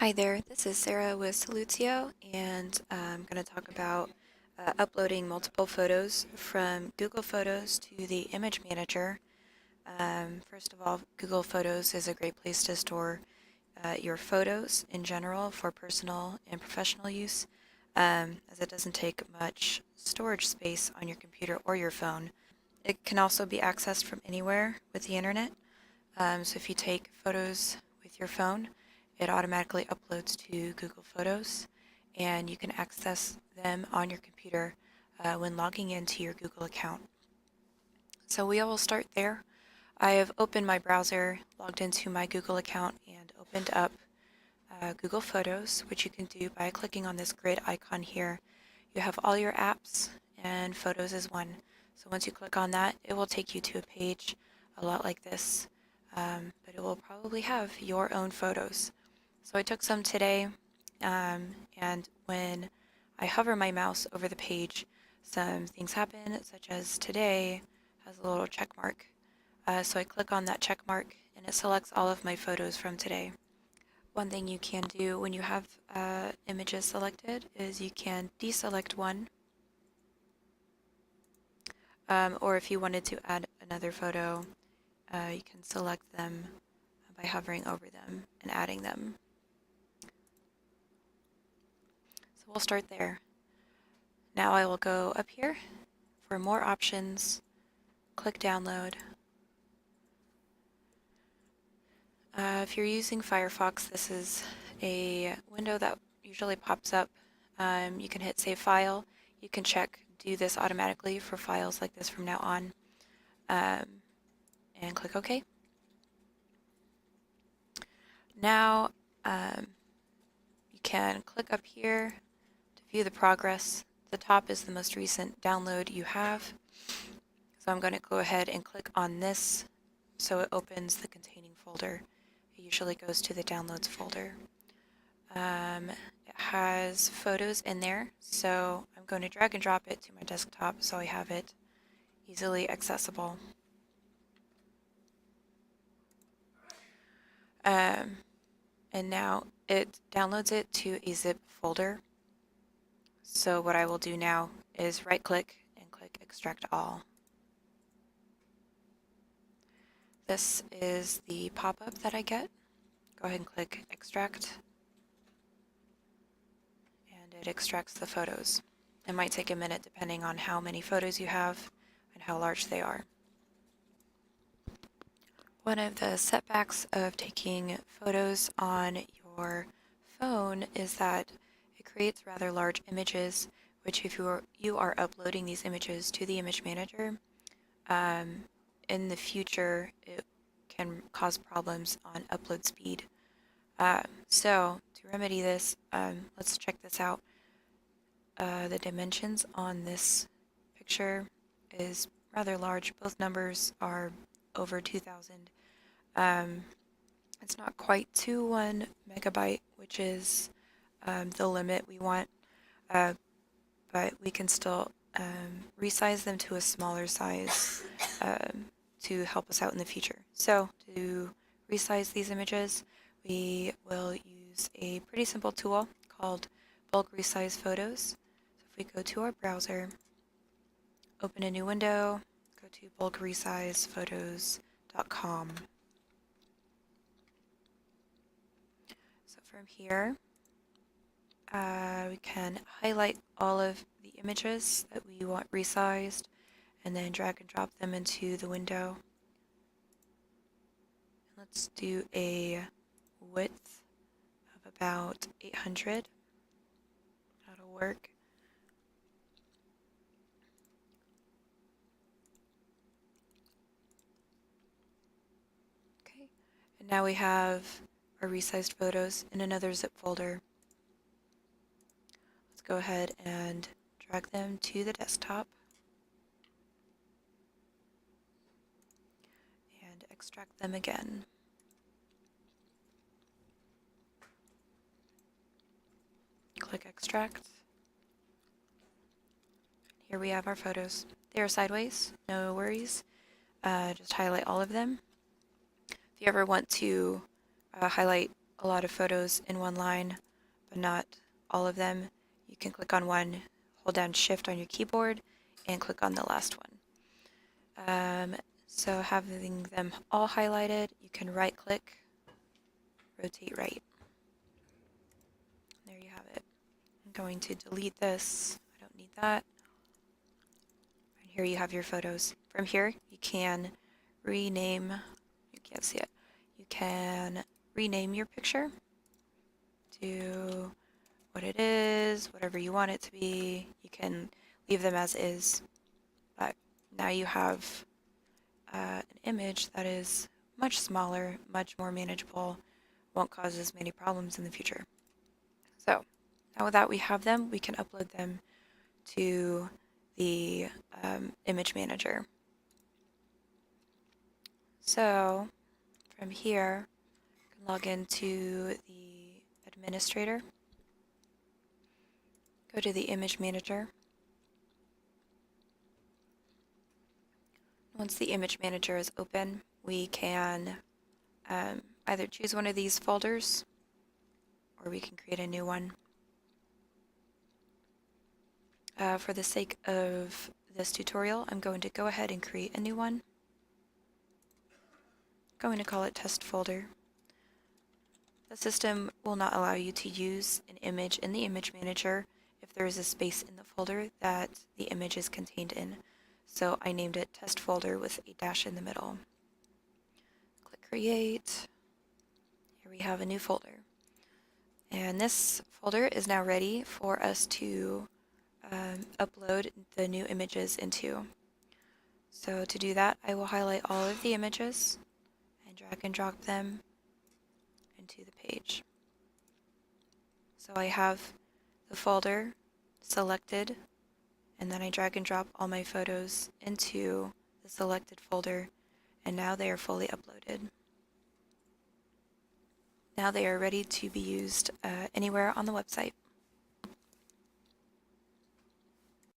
Hi there, this is Sarah with Salutio, and I'm going to talk about uploading multiple photos from Google Photos to the Image Manager. First of all, Google Photos is a great place to store your photos in general for personal and professional use, as it doesn't take much storage space on your computer or your phone. It can also be accessed from anywhere with the internet. So if you take photos with your phone, it automatically uploads to Google Photos, and you can access them on your computer when logging into your Google account. So we will start there. I have opened my browser, logged into my Google account, and opened up Google Photos, which you can do by clicking on this grid icon here. You have all your apps, and Photos is one. So once you click on that, it will take you to a page a lot like this, but it will probably have your own photos. So I took some today, and when I hover my mouse over the page, some things happen, such as today has a little check mark. So I click on that check mark, and it selects all of my photos from today. One thing you can do when you have images selected is you can deselect one, or if you wanted to add another photo, you can select them by hovering over them and adding them. So we'll start there. Now I will go up here for more options, click download. If you're using Firefox, this is a window that usually pops up. You can hit save file. You can check do this automatically for files like this from now on, and click OK. Now you can click up here to view the progress. The top is the most recent download you have. So I'm going to go ahead and click on this so it opens the containing folder. It usually goes to the downloads folder. It has photos in there, so I'm going to drag and drop it to my desktop so I have it easily accessible. And now it downloads it to a zip folder. So what I will do now is right click and click extract all. This is the pop-up that I get. Go ahead and click extract, and it extracts the photos. It might take a minute depending on how many photos you have and how large they are. One of the setbacks of taking photos on your phone is that it creates rather large images, which if you are uploading these images to the image manager, in the future it can cause problems on upload speed. So to remedy this, let's check this out. The dimensions on this picture is rather large. Both numbers are over 2,000. It's not quite to 1 megabyte, which is the limit we want, but we can still resize them to a smaller size to help us out in the future. So to resize these images, we will use a pretty simple tool called Bulk Resize Photos. So if we go to our browser, open a new window, go to bulkresizephotos.com. So from here, we can highlight all of the images that we want resized and then drag and drop them into the window. Let's do a width of about 800. That'll work. Okay, and now we have our resized photos in another zip folder. Let's go ahead and drag them to the desktop and extract them again. Click extract. Here we have our photos. They are sideways, no worries. Just highlight all of them. If you ever want to highlight a lot of photos in one line, but not all of them, you can click on one, hold down Shift on your keyboard, and click on the last one. So having them all highlighted, you can right click, rotate right. There you have it. I'm going to delete this. I don't need that. And here you have your photos. From here, you can rename, you can't see it, you can rename your picture to what it is, whatever you want it to be. You can leave them as is, but now you have an image that is much smaller, much more manageable, won't cause as many problems in the future. So now that we have them, we can upload them to the image manager. So from here, you can log into the administrator, go to the image manager. Once the image manager is open, we can either choose one of these folders or we can create a new one. For the sake of this tutorial, I'm going to go ahead and create a new one. I'm going to call it test folder. The system will not allow you to use an image in the image manager if there is a space in the folder that the image is contained in. So I named it test folder with a dash in the middle. Click create. Here we have a new folder. And this folder is now ready for us to upload the new images into. So to do that, I will highlight all of the images and drag and drop them into the page. So I have the folder selected, and then I drag and drop all my photos into the selected folder, and now they are fully uploaded. Now they are ready to be used anywhere on the website.